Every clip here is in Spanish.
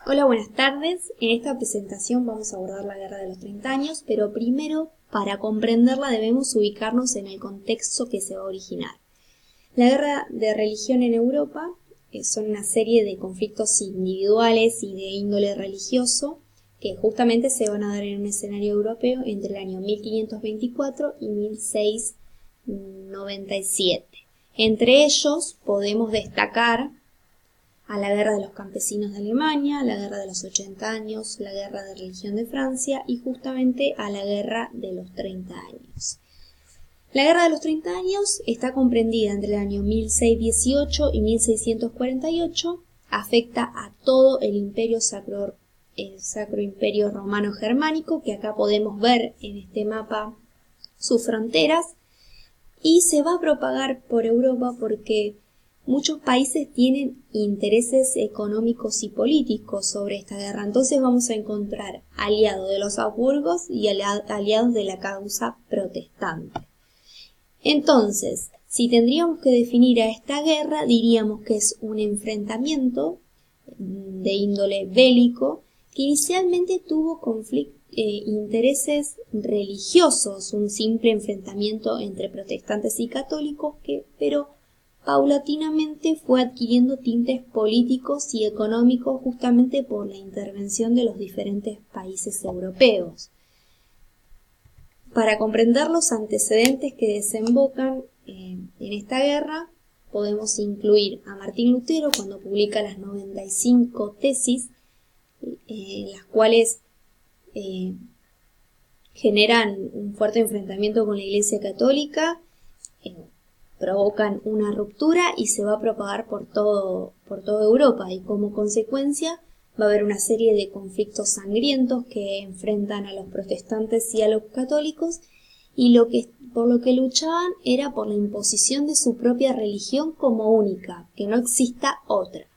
Hola, buenas tardes. En esta presentación vamos a abordar la Guerra de los 30 años, pero primero, para comprenderla debemos ubicarnos en el contexto que se va a originar. La guerra de religión en Europa son una serie de conflictos individuales y de índole religioso que justamente se van a dar en un escenario europeo entre el año 1524 y 1697. Entre ellos podemos destacar a la Guerra de los Campesinos de Alemania, la Guerra de los 80 años, la Guerra de Religión de Francia y justamente a la Guerra de los 30 años. La Guerra de los 30 años está comprendida entre el año 1618 y 1648, afecta a todo el Sacro Imperio Romano Germánico, que acá podemos ver en este mapa sus fronteras, y se va a propagar por Europa porque muchos países tienen intereses económicos y políticos sobre esta guerra. Entonces vamos a encontrar aliados de los Habsburgos y aliados de la causa protestante. Entonces, si tendríamos que definir a esta guerra, diríamos que es un enfrentamiento de índole bélico que inicialmente tuvo intereses religiosos, un simple enfrentamiento entre protestantes y católicos pero paulatinamente fue adquiriendo tintes políticos y económicos justamente por la intervención de los diferentes países europeos. Para comprender los antecedentes que desembocan en esta guerra, podemos incluir a Martín Lutero cuando publica las 95 tesis, las cuales generan un fuerte enfrentamiento con la Iglesia Católica, provocan una ruptura y se va a propagar por toda Europa, y como consecuencia va a haber una serie de conflictos sangrientos que enfrentan a los protestantes y a los católicos, y por lo que luchaban era por la imposición de su propia religión como única, que no exista otra.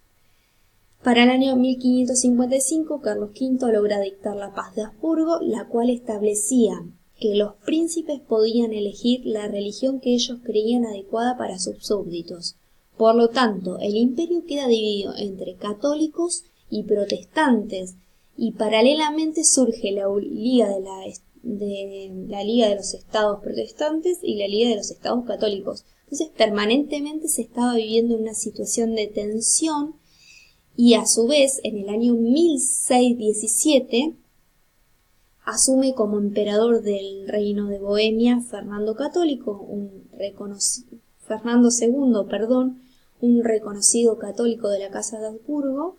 Para el año 1555, Carlos V logra dictar la Paz de Habsburgo, la cual establecía que los príncipes podían elegir la religión que ellos creían adecuada para sus súbditos. Por lo tanto, el imperio queda dividido entre católicos y protestantes, y paralelamente surge la Liga de los Estados Protestantes y la Liga de los Estados Católicos. Entonces, permanentemente se estaba viviendo una situación de tensión, y a su vez, en el año 1617, asume como emperador del reino de Bohemia Fernando II, un reconocido católico de la Casa de Habsburgo,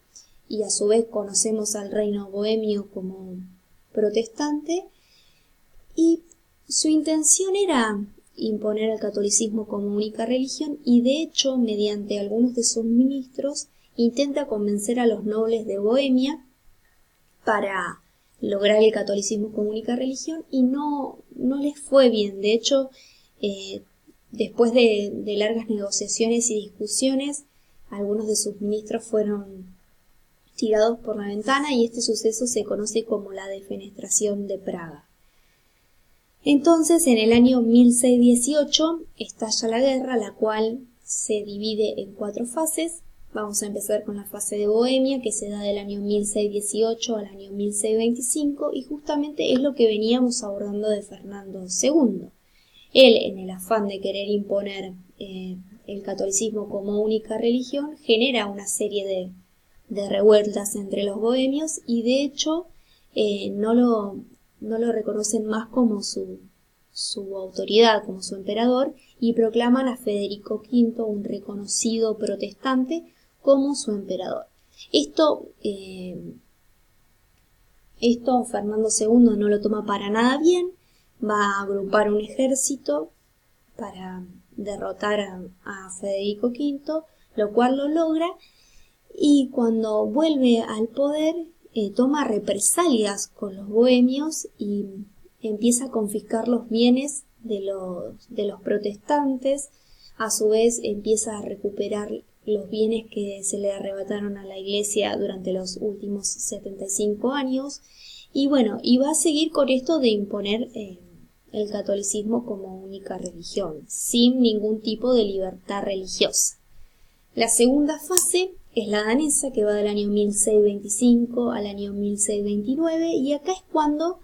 y a su vez conocemos al reino bohemio como protestante, y su intención era imponer el catolicismo como única religión, y de hecho, mediante algunos de sus ministros, intenta convencer a los nobles de Bohemia para lograr el catolicismo como única religión, y no les fue bien. De hecho, después de largas negociaciones y discusiones, algunos de sus ministros fueron tirados por la ventana, y este suceso se conoce como la Defenestración de Praga. Entonces, en el año 1618 estalla la guerra, la cual se divide en 4 fases. Vamos a empezar con la fase de Bohemia, que se da del año 1618 al año 1625, y justamente es lo que veníamos abordando de Fernando II. Él, en el afán de querer imponer el catolicismo como única religión, genera una serie de revueltas entre los bohemios, y de hecho no lo reconocen más como su autoridad, como su emperador, y proclaman a Federico V, un reconocido protestante, como su emperador. Esto Fernando II no lo toma para nada bien, va a agrupar un ejército para derrotar a Federico V, lo cual lo logra, y cuando vuelve al poder toma represalias con los bohemios y empieza a confiscar los bienes de los protestantes. A su vez empieza a recuperar los bienes que se le arrebataron a la Iglesia durante los últimos 75 años, y va a seguir con esto de imponer el catolicismo como única religión, sin ningún tipo de libertad religiosa. La segunda fase es la danesa, que va del año 1625 al año 1629, y acá es cuando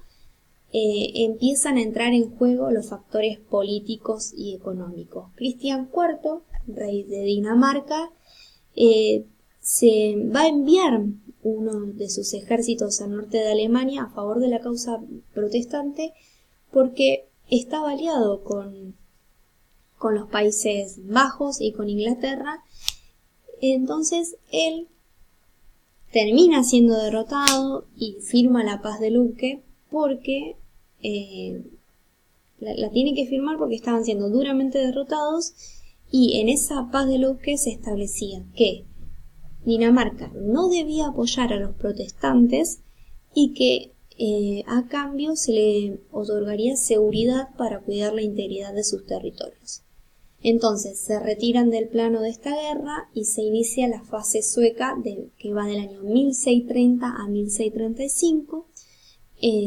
empiezan a entrar en juego los factores políticos y económicos. Cristian IV, rey de Dinamarca, se va a enviar uno de sus ejércitos al norte de Alemania a favor de la causa protestante porque estaba aliado con los Países Bajos y con Inglaterra. Entonces él termina siendo derrotado y firma la paz de Lucque porque la tiene que firmar porque estaban siendo duramente derrotados, y en esa paz de Lucque se establecía que Dinamarca no debía apoyar a los protestantes y que a cambio se le otorgaría seguridad para cuidar la integridad de sus territorios. Entonces se retiran del plano de esta guerra y se inicia la fase sueca que va del año 1630 a 1635,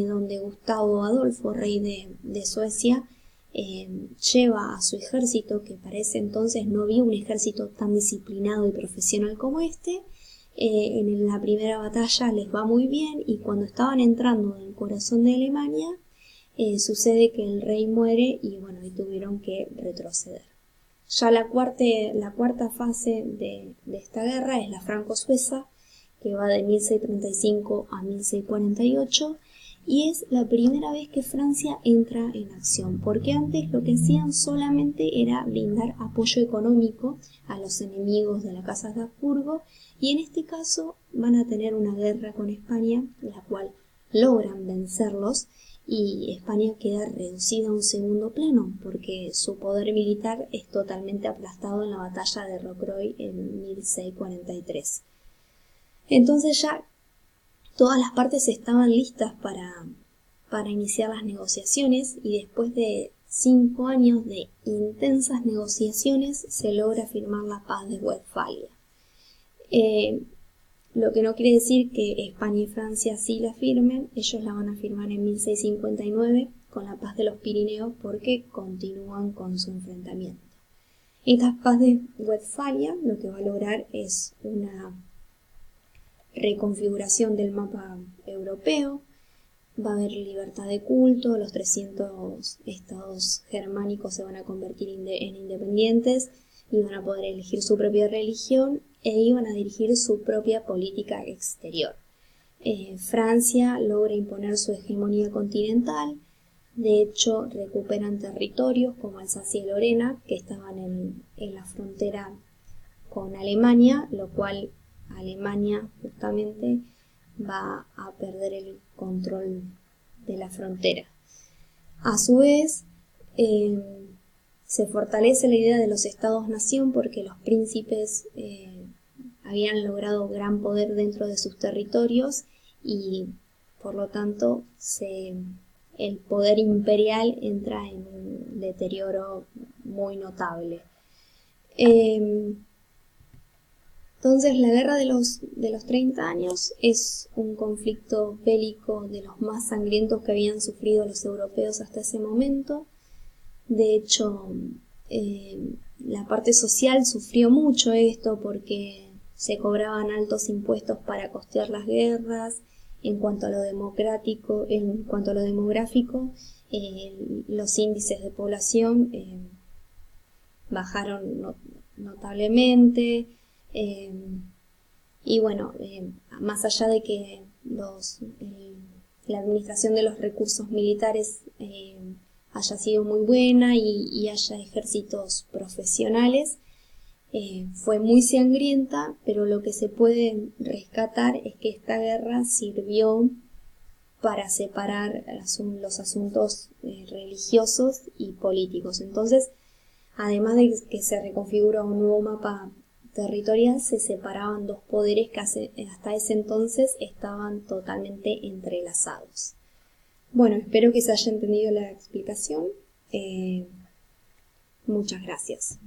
donde Gustavo Adolfo, rey de Suecia, lleva a su ejército, que para ese entonces no había un ejército tan disciplinado y profesional como este. En la primera batalla les va muy bien, y cuando estaban entrando en el corazón de Alemania, sucede que el rey muere y bueno, y tuvieron que retroceder. Ya la cuarta fase de esta guerra es la franco-suiza, que va de 1635 a 1648, y es la primera vez que Francia entra en acción, porque antes lo que hacían solamente era brindar apoyo económico a los enemigos de la Casa de Habsburgo, y en este caso van a tener una guerra con España, la cual logran vencerlos, y España queda reducida a un segundo plano, porque su poder militar es totalmente aplastado en la batalla de Rocroi en 1643. Entonces ya todas las partes estaban listas para iniciar las negociaciones, y después de 5 años de intensas negociaciones se logra firmar la paz de Westfalia. Lo que no quiere decir que España y Francia sí la firmen. Ellos la van a firmar en 1659 con la paz de los Pirineos, porque continúan con su enfrentamiento. Esta paz de Westfalia lo que va a lograr es una reconfiguración del mapa europeo. Va a haber libertad de culto, los 300 estados germánicos se van a convertir en independientes y van a poder elegir su propia religión e iban a dirigir su propia política exterior. Francia logra imponer su hegemonía continental. De hecho, recuperan territorios como Alsacia y Lorena, que estaban en la frontera con Alemania, lo cual Alemania justamente va a perder el control de la frontera. A su vez, se fortalece la idea de los estados-nación porque los príncipes habían logrado gran poder dentro de sus territorios, y por lo tanto el poder imperial entra en un deterioro muy notable. Entonces la guerra de los 30 años es un conflicto bélico de los más sangrientos que habían sufrido los europeos hasta ese momento. De hecho, la parte social sufrió mucho esto porque se cobraban altos impuestos para costear las guerras. En cuanto a lo demográfico, los índices de población bajaron notablemente. Y bueno, más allá de que la administración de los recursos militares haya sido muy buena y haya ejércitos profesionales, fue muy sangrienta, pero lo que se puede rescatar es que esta guerra sirvió para separar los asuntos religiosos y políticos. Entonces, además de que se reconfiguró un nuevo mapa territorial, se separaban dos poderes que hasta ese entonces estaban totalmente entrelazados. Bueno, espero que se haya entendido la explicación. Muchas gracias.